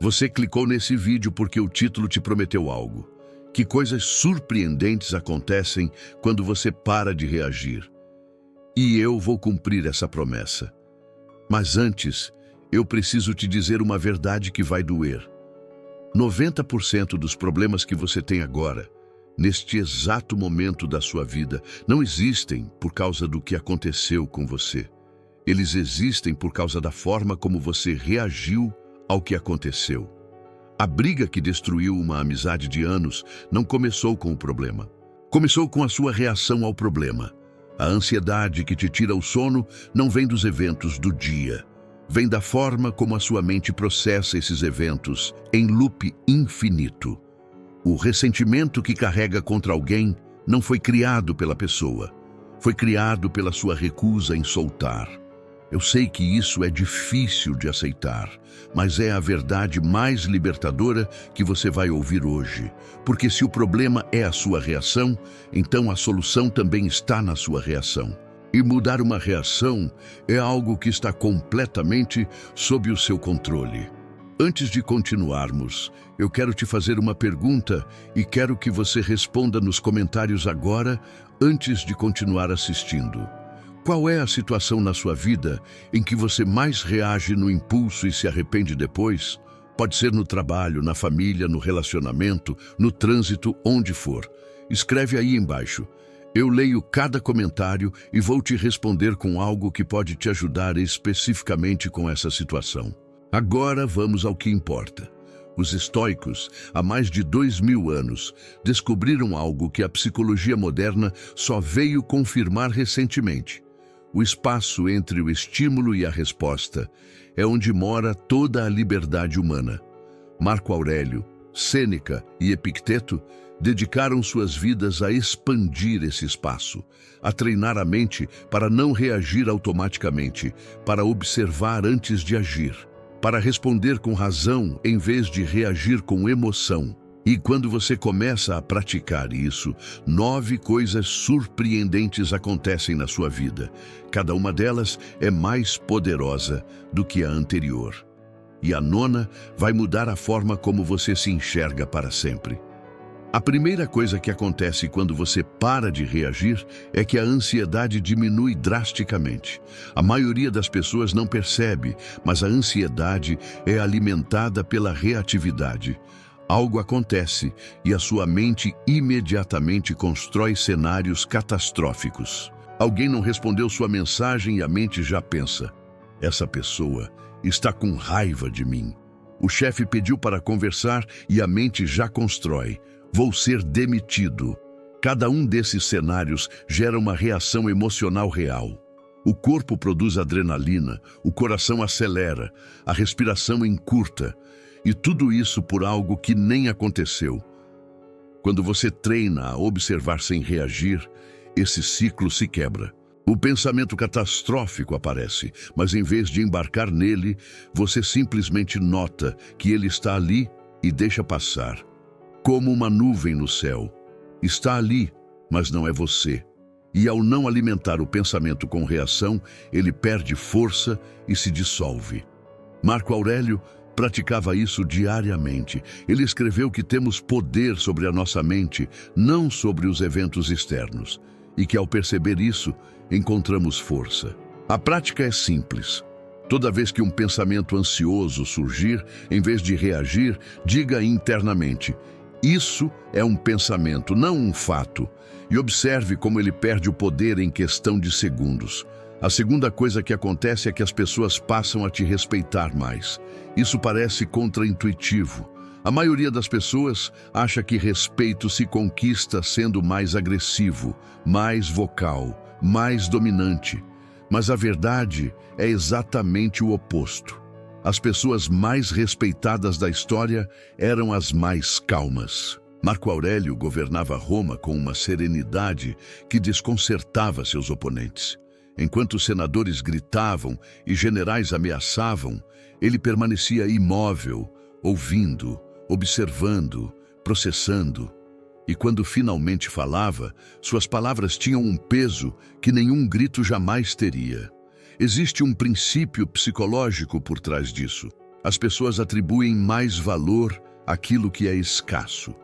Você clicou nesse vídeo porque o título te prometeu algo. Que coisas surpreendentes acontecem quando você para de reagir. E eu vou cumprir essa promessa. Mas antes, eu preciso te dizer uma verdade que vai doer. 90% dos problemas que você tem agora, neste exato momento da sua vida, não existem por causa do que aconteceu com você. Eles existem por causa da forma como você reagiu ao que aconteceu. A briga que destruiu uma amizade de anos não começou com o problema. Começou com a sua reação ao problema. A ansiedade que te tira o sono não vem dos eventos do dia. Vem da forma como a sua mente processa esses eventos em loop infinito. O ressentimento que carrega contra alguém não foi criado pela pessoa. Foi criado pela sua recusa em soltar. Eu sei que isso é difícil de aceitar, mas é a verdade mais libertadora que você vai ouvir hoje. Porque se o problema é a sua reação, então a solução também está na sua reação. E mudar uma reação é algo que está completamente sob o seu controle. Antes de continuarmos, eu quero te fazer uma pergunta e quero que você responda nos comentários agora, antes de continuar assistindo. Qual é a situação na sua vida em que você mais reage no impulso e se arrepende depois? Pode ser no trabalho, na família, no relacionamento, no trânsito, onde for. Escreve aí embaixo. Eu leio cada comentário e vou te responder com algo que pode te ajudar especificamente com essa situação. Agora vamos ao que importa. Os estoicos, há mais de 2000 anos, descobriram algo que a psicologia moderna só veio confirmar recentemente. O espaço entre o estímulo e a resposta é onde mora toda a liberdade humana. Marco Aurélio, Sêneca e Epicteto dedicaram suas vidas a expandir esse espaço, a treinar a mente para não reagir automaticamente, para observar antes de agir, para responder com razão em vez de reagir com emoção. E quando você começa a praticar isso, 9 coisas surpreendentes acontecem na sua vida. Cada uma delas é mais poderosa do que a anterior. E a 9ª vai mudar a forma como você se enxerga para sempre. A primeira coisa que acontece quando você para de reagir é que a ansiedade diminui drasticamente. A maioria das pessoas não percebe, mas a ansiedade é alimentada pela reatividade. Algo acontece e a sua mente imediatamente constrói cenários catastróficos. Alguém não respondeu sua mensagem e a mente já pensa: essa pessoa está com raiva de mim. O chefe pediu para conversar e a mente já constrói: vou ser demitido. Cada um desses cenários gera uma reação emocional real. O corpo produz adrenalina, o coração acelera, a respiração encurta. E tudo isso por algo que nem aconteceu. Quando você treina a observar sem reagir, esse ciclo se quebra. O pensamento catastrófico aparece, mas em vez de embarcar nele, você simplesmente nota que ele está ali e deixa passar. Como uma nuvem no céu. Está ali, mas não é você. E ao não alimentar o pensamento com reação, ele perde força e se dissolve. Marco Aurélio praticava isso diariamente. Ele escreveu que temos poder sobre a nossa mente, não sobre os eventos externos, e que ao perceber isso, encontramos força. A prática é simples. Toda vez que um pensamento ansioso surgir, em vez de reagir, diga internamente: isso é um pensamento, não um fato. E observe como ele perde o poder em questão de segundos. A segunda coisa que acontece é que as pessoas passam a te respeitar mais. Isso parece contraintuitivo. A maioria das pessoas acha que respeito se conquista sendo mais agressivo, mais vocal, mais dominante. Mas a verdade é exatamente o oposto. As pessoas mais respeitadas da história eram as mais calmas. Marco Aurélio governava Roma com uma serenidade que desconcertava seus oponentes. Enquanto os senadores gritavam e generais ameaçavam, ele permanecia imóvel, ouvindo, observando, processando. E quando finalmente falava, suas palavras tinham um peso que nenhum grito jamais teria. Existe um princípio psicológico por trás disso. As pessoas atribuem mais valor àquilo que é escasso.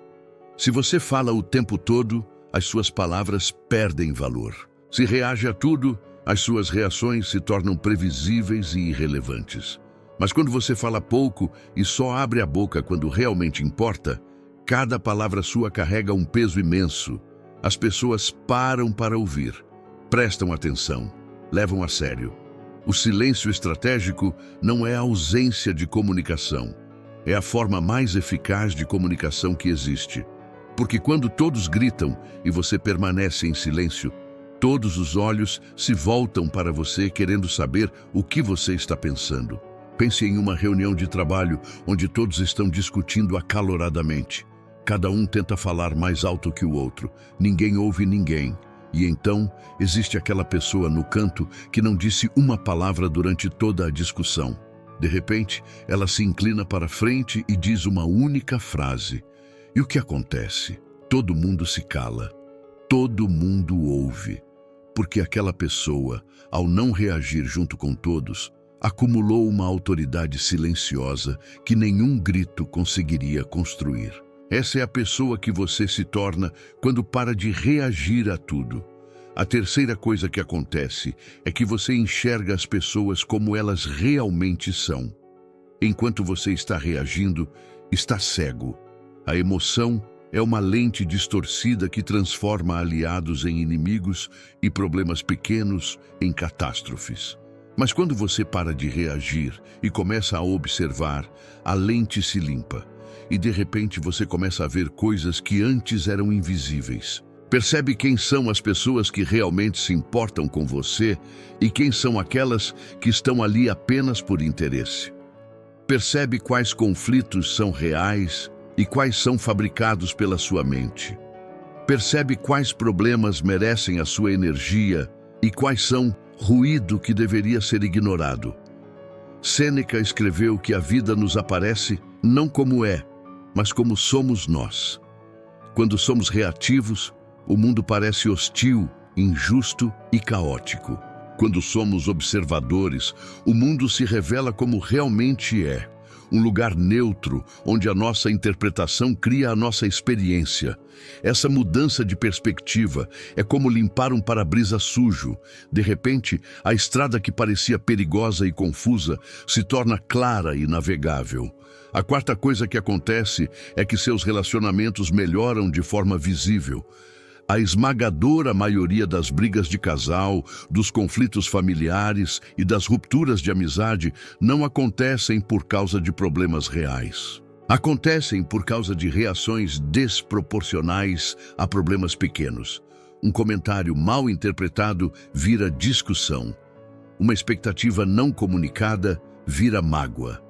Se você fala o tempo todo, as suas palavras perdem valor. Se reage a tudo, as suas reações se tornam previsíveis e irrelevantes. Mas quando você fala pouco e só abre a boca quando realmente importa, cada palavra sua carrega um peso imenso. As pessoas param para ouvir, prestam atenção, levam a sério. O silêncio estratégico não é a ausência de comunicação. É a forma mais eficaz de comunicação que existe. Porque quando todos gritam e você permanece em silêncio, todos os olhos se voltam para você querendo saber o que você está pensando. Pense em uma reunião de trabalho onde todos estão discutindo acaloradamente. Cada um tenta falar mais alto que o outro. Ninguém ouve ninguém. E então, existe aquela pessoa no canto que não disse uma palavra durante toda a discussão. De repente, ela se inclina para frente e diz uma única frase. E o que acontece? Todo mundo se cala. Todo mundo ouve. Porque aquela pessoa, ao não reagir junto com todos, acumulou uma autoridade silenciosa que nenhum grito conseguiria construir. Essa é a pessoa que você se torna quando para de reagir a tudo. A terceira coisa que acontece é que você enxerga as pessoas como elas realmente são. Enquanto você está reagindo, está cego. A emoção é uma lente distorcida que transforma aliados em inimigos e problemas pequenos em catástrofes. Mas quando você para de reagir e começa a observar, a lente se limpa. E de repente você começa a ver coisas que antes eram invisíveis. Percebe quem são as pessoas que realmente se importam com você e quem são aquelas que estão ali apenas por interesse. Percebe quais conflitos são reais e quais são fabricados pela sua mente. Percebe quais problemas merecem a sua energia e quais são ruído que deveria ser ignorado. Sêneca escreveu que a vida nos aparece não como é, mas como somos nós. Quando somos reativos, o mundo parece hostil, injusto e caótico. Quando somos observadores, o mundo se revela como realmente é. Um lugar neutro, onde a nossa interpretação cria a nossa experiência. Essa mudança de perspectiva é como limpar um para-brisa sujo. De repente, a estrada que parecia perigosa e confusa se torna clara e navegável. A quarta coisa que acontece é que seus relacionamentos melhoram de forma visível. A esmagadora maioria das brigas de casal, dos conflitos familiares e das rupturas de amizade não acontecem por causa de problemas reais. Acontecem por causa de reações desproporcionais a problemas pequenos. Um comentário mal interpretado vira discussão. Uma expectativa não comunicada vira mágoa.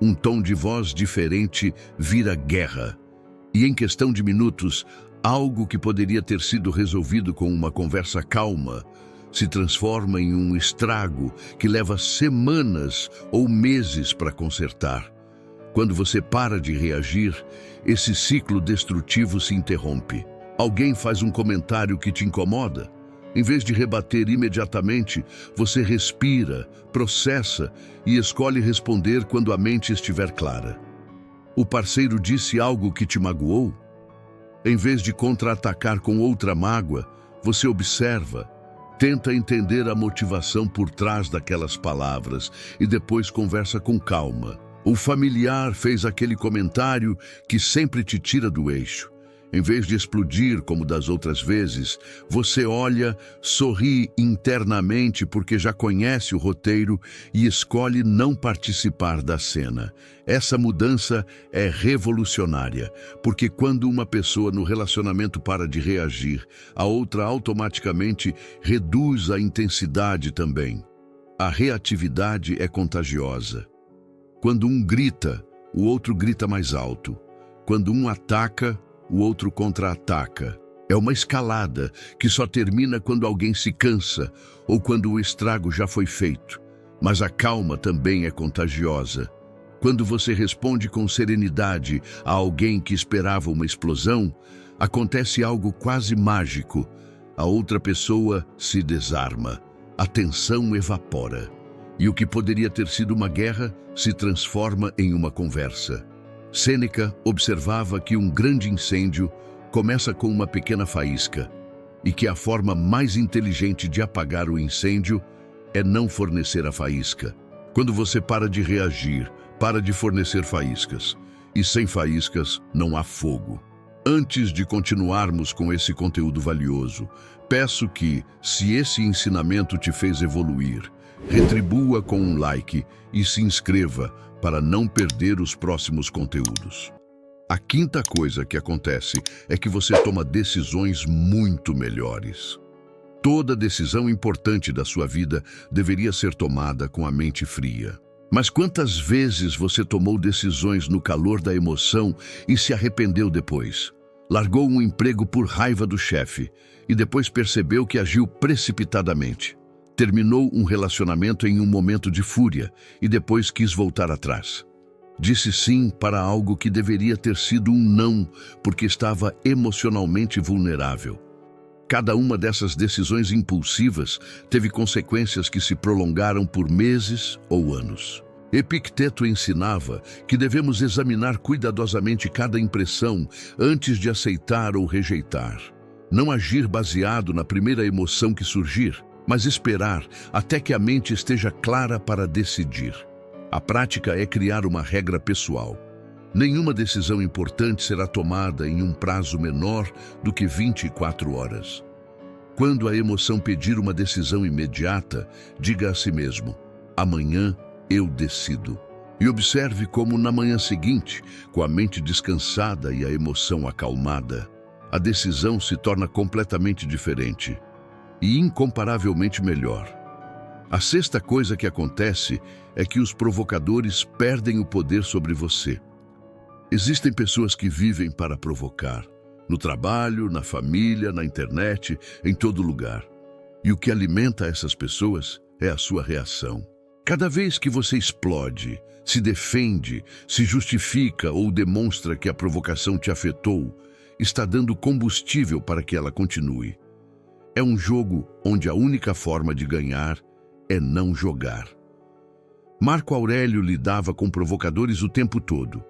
Um tom de voz diferente vira guerra. E em questão de minutos, algo que poderia ter sido resolvido com uma conversa calma se transforma em um estrago que leva semanas ou meses para consertar. Quando você para de reagir, esse ciclo destrutivo se interrompe. Alguém faz um comentário que te incomoda. Em vez de rebater imediatamente, você respira, processa e escolhe responder quando a mente estiver clara. O parceiro disse algo que te magoou? Em vez de contra-atacar com outra mágoa, você observa, tenta entender a motivação por trás daquelas palavras e depois conversa com calma. O familiar fez aquele comentário que sempre te tira do eixo. Em vez de explodir como das outras vezes, você olha, sorri internamente porque já conhece o roteiro e escolhe não participar da cena. Essa mudança é revolucionária, porque quando uma pessoa no relacionamento para de reagir, a outra automaticamente reduz a intensidade também. A reatividade é contagiosa. Quando um grita, o outro grita mais alto. Quando um ataca, o outro contra-ataca. É uma escalada que só termina quando alguém se cansa ou quando o estrago já foi feito. Mas a calma também é contagiosa. Quando você responde com serenidade a alguém que esperava uma explosão, acontece algo quase mágico. A outra pessoa se desarma. A tensão evapora. E o que poderia ter sido uma guerra se transforma em uma conversa. Sêneca observava que um grande incêndio começa com uma pequena faísca e que a forma mais inteligente de apagar o incêndio é não fornecer a faísca. Quando você para de reagir, para de fornecer faíscas. E sem faíscas não há fogo. Antes de continuarmos com esse conteúdo valioso, peço que, se esse ensinamento te fez evoluir, retribua com um like e se inscreva para não perder os próximos conteúdos. A quinta coisa que acontece é que você toma decisões muito melhores. Toda decisão importante da sua vida deveria ser tomada com a mente fria. Mas quantas vezes você tomou decisões no calor da emoção e se arrependeu depois? Largou um emprego por raiva do chefe e depois percebeu que agiu precipitadamente. Terminou um relacionamento em um momento de fúria e depois quis voltar atrás. Disse sim para algo que deveria ter sido um não, porque estava emocionalmente vulnerável. Cada uma dessas decisões impulsivas teve consequências que se prolongaram por meses ou anos. Epicteto ensinava que devemos examinar cuidadosamente cada impressão antes de aceitar ou rejeitar. Não agir baseado na primeira emoção que surgir, mas esperar até que a mente esteja clara para decidir. A prática é criar uma regra pessoal. Nenhuma decisão importante será tomada em um prazo menor do que 24 horas. Quando a emoção pedir uma decisão imediata, diga a si mesmo: amanhã eu decido. E observe como na manhã seguinte, com a mente descansada e a emoção acalmada, a decisão se torna completamente diferente e incomparavelmente melhor. A sexta coisa que acontece é que os provocadores perdem o poder sobre você. Existem pessoas que vivem para provocar, no trabalho, na família, na internet, em todo lugar. E o que alimenta essas pessoas é a sua reação. Cada vez que você explode, se defende, se justifica ou demonstra que a provocação te afetou, está dando combustível para que ela continue. É um jogo onde a única forma de ganhar é não jogar. Marco Aurélio lidava com provocadores o tempo todo.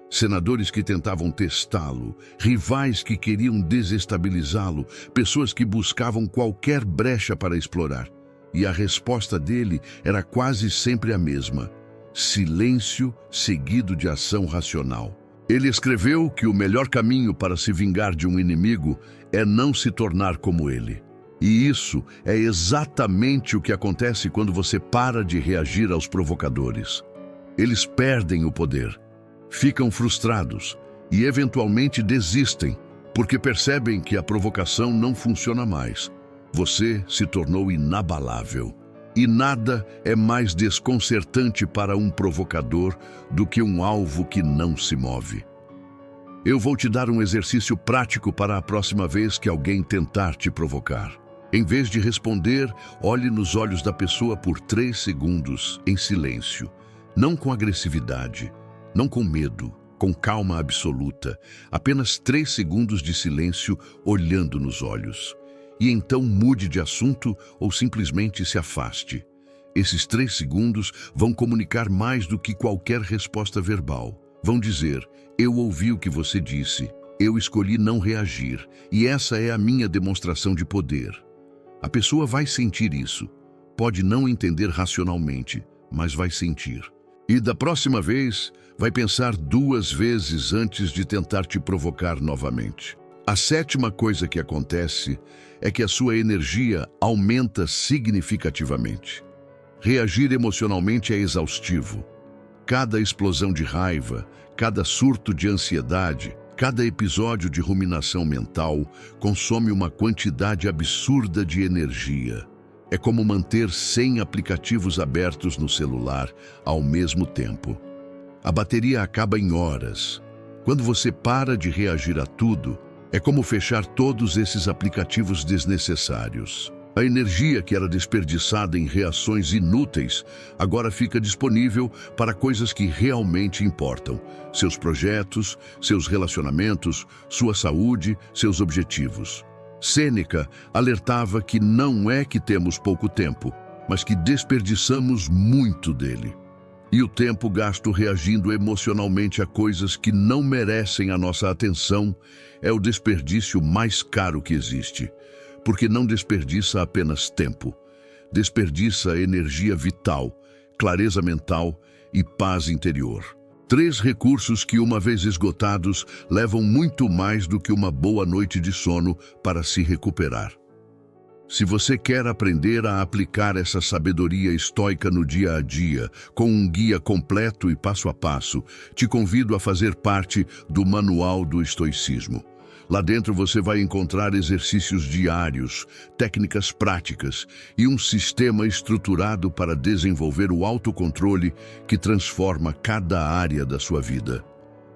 Senadores que tentavam testá-lo, rivais que queriam desestabilizá-lo, pessoas que buscavam qualquer brecha para explorar. E a resposta dele era quase sempre a mesma: silêncio seguido de ação racional. Ele escreveu que o melhor caminho para se vingar de um inimigo é não se tornar como ele. E isso é exatamente o que acontece quando você para de reagir aos provocadores. Eles perdem o poder, ficam frustrados e eventualmente desistem, porque percebem que a provocação não funciona mais. Você se tornou inabalável. E nada é mais desconcertante para um provocador do que um alvo que não se move. Eu vou te dar um exercício prático para a próxima vez que alguém tentar te provocar. Em vez de responder, olhe nos olhos da pessoa por 3 segundos, em silêncio. Não com agressividade, não com medo, com calma absoluta. Apenas 3 segundos de silêncio olhando nos olhos. E então mude de assunto ou simplesmente se afaste. Esses 3 segundos vão comunicar mais do que qualquer resposta verbal. Vão dizer: eu ouvi o que você disse, eu escolhi não reagir, e essa é a minha demonstração de poder. A pessoa vai sentir isso. Pode não entender racionalmente, mas vai sentir. E da próxima vez, vai pensar 2 vezes antes de tentar te provocar novamente. A 7ª coisa que acontece é que a sua energia aumenta significativamente. Reagir emocionalmente é exaustivo. Cada explosão de raiva, cada surto de ansiedade, cada episódio de ruminação mental consome uma quantidade absurda de energia. É como manter 100 aplicativos abertos no celular ao mesmo tempo. A bateria acaba em horas. Quando você para de reagir a tudo, é como fechar todos esses aplicativos desnecessários. A energia que era desperdiçada em reações inúteis agora fica disponível para coisas que realmente importam: seus projetos, seus relacionamentos, sua saúde, seus objetivos. Sêneca alertava que não é que temos pouco tempo, mas que desperdiçamos muito dele. E o tempo gasto reagindo emocionalmente a coisas que não merecem a nossa atenção é o desperdício mais caro que existe, porque não desperdiça apenas tempo, desperdiça energia vital, clareza mental e paz interior. 3 recursos que, uma vez esgotados, levam muito mais do que uma boa noite de sono para se recuperar. Se você quer aprender a aplicar essa sabedoria estoica no dia a dia, com um guia completo e passo a passo, te convido a fazer parte do Manual do Estoicismo. Lá dentro você vai encontrar exercícios diários, técnicas práticas e um sistema estruturado para desenvolver o autocontrole que transforma cada área da sua vida.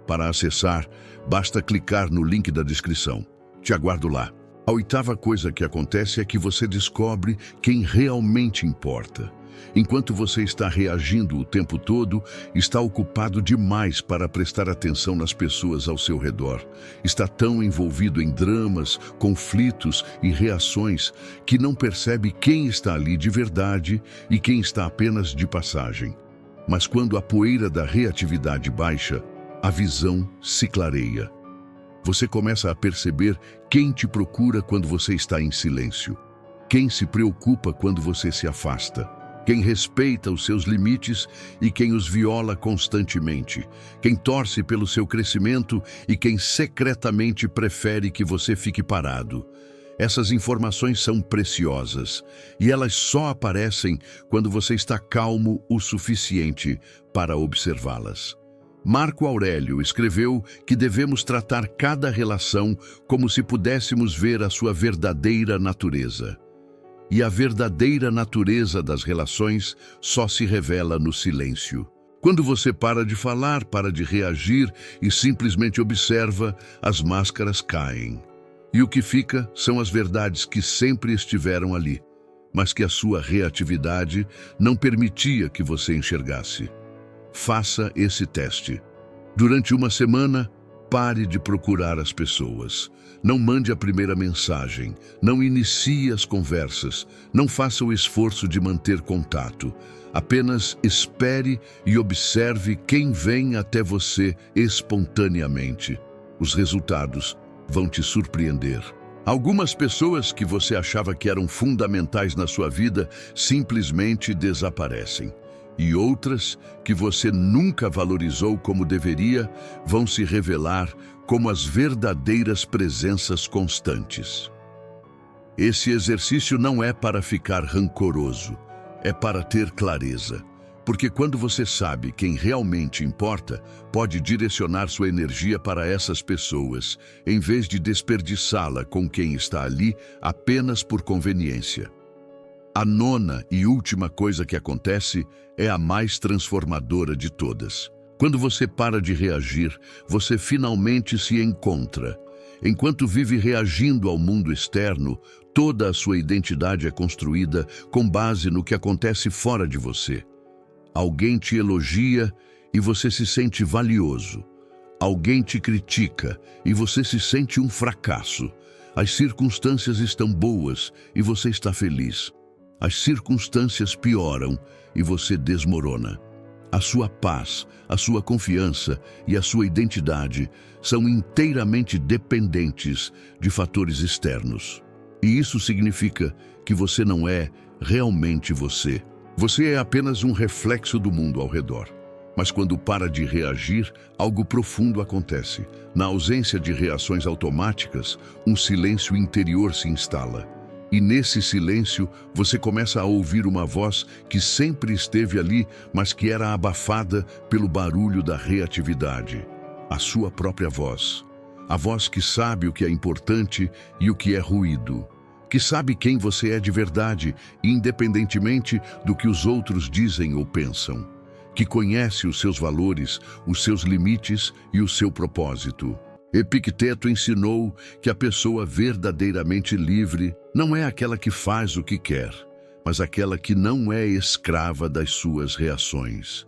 Para acessar, basta clicar no link da descrição. Te aguardo lá. A 8ª coisa que acontece é que você descobre quem realmente importa. Enquanto você está reagindo o tempo todo, está ocupado demais para prestar atenção nas pessoas ao seu redor. Está tão envolvido em dramas, conflitos e reações que não percebe quem está ali de verdade e quem está apenas de passagem. Mas quando a poeira da reatividade baixa, a visão se clareia. Você começa a perceber quem te procura quando você está em silêncio, quem se preocupa quando você se afasta, quem respeita os seus limites e quem os viola constantemente, quem torce pelo seu crescimento e quem secretamente prefere que você fique parado. Essas informações são preciosas e elas só aparecem quando você está calmo o suficiente para observá-las. Marco Aurélio escreveu que devemos tratar cada relação como se pudéssemos ver a sua verdadeira natureza. E a verdadeira natureza das relações só se revela no silêncio. Quando você para de falar, para de reagir e simplesmente observa, as máscaras caem. E o que fica são as verdades que sempre estiveram ali, mas que a sua reatividade não permitia que você enxergasse. Faça esse teste. Durante uma semana, pare de procurar as pessoas. Não mande a primeira mensagem. Não inicie as conversas. Não faça o esforço de manter contato. Apenas espere e observe quem vem até você espontaneamente. Os resultados vão te surpreender. Algumas pessoas que você achava que eram fundamentais na sua vida simplesmente desaparecem. E outras, que você nunca valorizou como deveria, vão se revelar como as verdadeiras presenças constantes. Esse exercício não é para ficar rancoroso, é para ter clareza. Porque quando você sabe quem realmente importa, pode direcionar sua energia para essas pessoas, em vez de desperdiçá-la com quem está ali apenas por conveniência. A 9ª e última coisa que acontece é a mais transformadora de todas. Quando você para de reagir, você finalmente se encontra. Enquanto vive reagindo ao mundo externo, toda a sua identidade é construída com base no que acontece fora de você. Alguém te elogia e você se sente valioso. Alguém te critica e você se sente um fracasso. As circunstâncias estão boas e você está feliz. As circunstâncias pioram e você desmorona. A sua paz, a sua confiança e a sua identidade são inteiramente dependentes de fatores externos. E isso significa que você não é realmente você. Você é apenas um reflexo do mundo ao redor. Mas quando para de reagir, algo profundo acontece. Na ausência de reações automáticas, um silêncio interior se instala. E nesse silêncio, você começa a ouvir uma voz que sempre esteve ali, mas que era abafada pelo barulho da reatividade. A sua própria voz. A voz que sabe o que é importante e o que é ruído. Que sabe quem você é de verdade, independentemente do que os outros dizem ou pensam. Que conhece os seus valores, os seus limites e o seu propósito. Epicteto ensinou que a pessoa verdadeiramente livre não é aquela que faz o que quer, mas aquela que não é escrava das suas reações.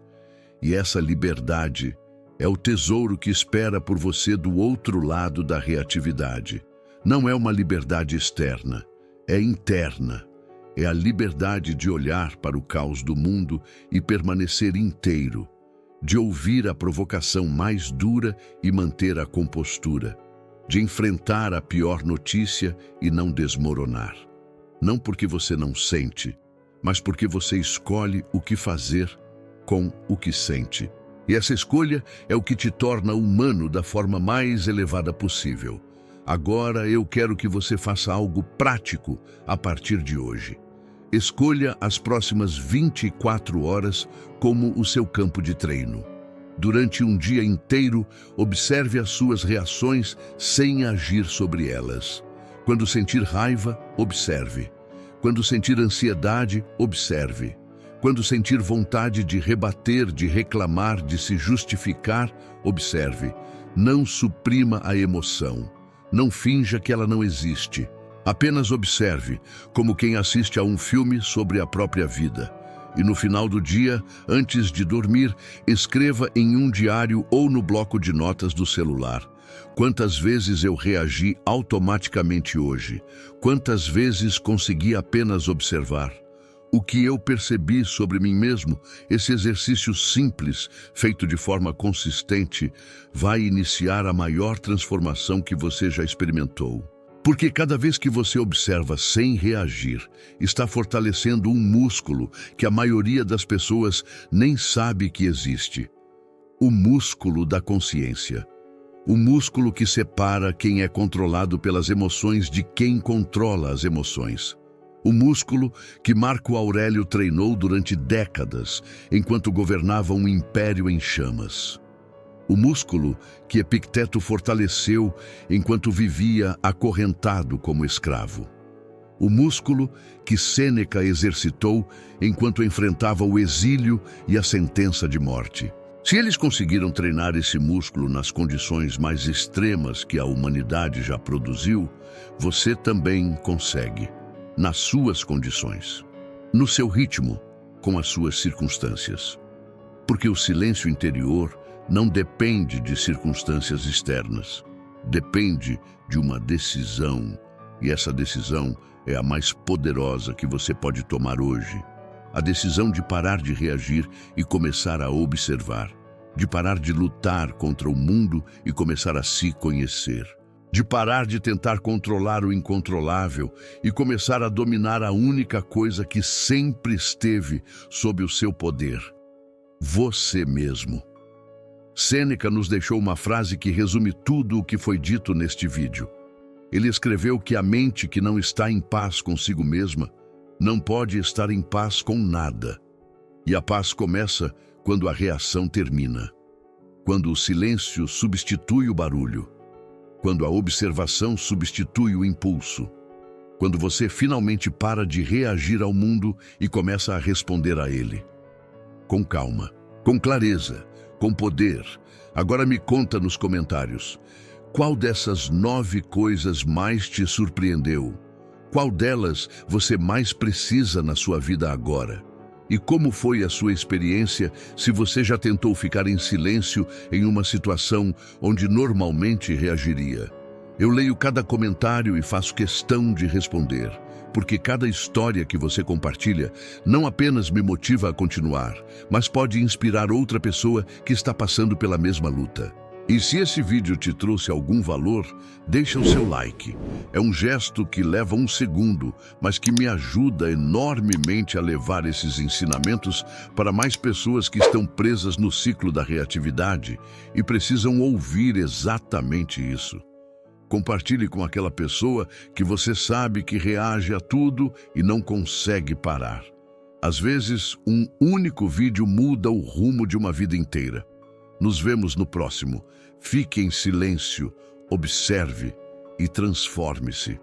E essa liberdade é o tesouro que espera por você do outro lado da reatividade. Não é uma liberdade externa, é interna. É a liberdade de olhar para o caos do mundo e permanecer inteiro, de ouvir a provocação mais dura e manter a compostura, de enfrentar a pior notícia e não desmoronar. Não porque você não sente, mas porque você escolhe o que fazer com o que sente. E essa escolha é o que te torna humano da forma mais elevada possível. Agora eu quero que você faça algo prático a partir de hoje. Escolha as próximas 24 horas como o seu campo de treino. Durante um dia inteiro, observe as suas reações sem agir sobre elas. Quando sentir raiva, observe. Quando sentir ansiedade, observe. Quando sentir vontade de rebater, de reclamar, de se justificar, observe. Não suprima a emoção. Não finja que ela não existe. Apenas observe, como quem assiste a um filme sobre a própria vida. E no final do dia, antes de dormir, escreva em um diário ou no bloco de notas do celular. Quantas vezes eu reagi automaticamente hoje? Quantas vezes consegui apenas observar? O que eu percebi sobre mim mesmo, esse exercício simples, feito de forma consistente, vai iniciar a maior transformação que você já experimentou. Porque cada vez que você observa sem reagir, está fortalecendo um músculo que a maioria das pessoas nem sabe que existe. O músculo da consciência. O músculo que separa quem é controlado pelas emoções de quem controla as emoções. O músculo que Marco Aurélio treinou durante décadas, enquanto governava um império em chamas. O músculo que Epicteto fortaleceu enquanto vivia acorrentado como escravo. O músculo que Sêneca exercitou enquanto enfrentava o exílio e a sentença de morte. Se eles conseguiram treinar esse músculo nas condições mais extremas que a humanidade já produziu, você também consegue. Nas suas condições, no seu ritmo, com as suas circunstâncias. Porque o silêncio interior não depende de circunstâncias externas. Depende de uma decisão, e essa decisão é a mais poderosa que você pode tomar hoje. A decisão de parar de reagir e começar a observar. De parar de lutar contra o mundo e começar a se conhecer. De parar de tentar controlar o incontrolável e começar a dominar a única coisa que sempre esteve sob o seu poder: você mesmo. Sêneca nos deixou uma frase que resume tudo o que foi dito neste vídeo. Ele escreveu que a mente que não está em paz consigo mesma não pode estar em paz com nada. E a paz começa quando a reação termina. Quando o silêncio substitui o barulho. Quando a observação substitui o impulso. Quando você finalmente para de reagir ao mundo e começa a responder a ele. Com calma, com clareza, com poder. Agora me conta nos comentários. Qual dessas 9 coisas mais te surpreendeu? Qual delas você mais precisa na sua vida agora? E como foi a sua experiência se você já tentou ficar em silêncio em uma situação onde normalmente reagiria? Eu leio cada comentário e faço questão de responder, porque cada história que você compartilha não apenas me motiva a continuar, mas pode inspirar outra pessoa que está passando pela mesma luta. E se esse vídeo te trouxe algum valor, deixa o seu like. É um gesto que leva 1 segundo, mas que me ajuda enormemente a levar esses ensinamentos para mais pessoas que estão presas no ciclo da reatividade e precisam ouvir exatamente isso. Compartilhe com aquela pessoa que você sabe que reage a tudo e não consegue parar. Às vezes, um único vídeo muda o rumo de uma vida inteira. Nos vemos no próximo. Fique em silêncio, observe e transforme-se.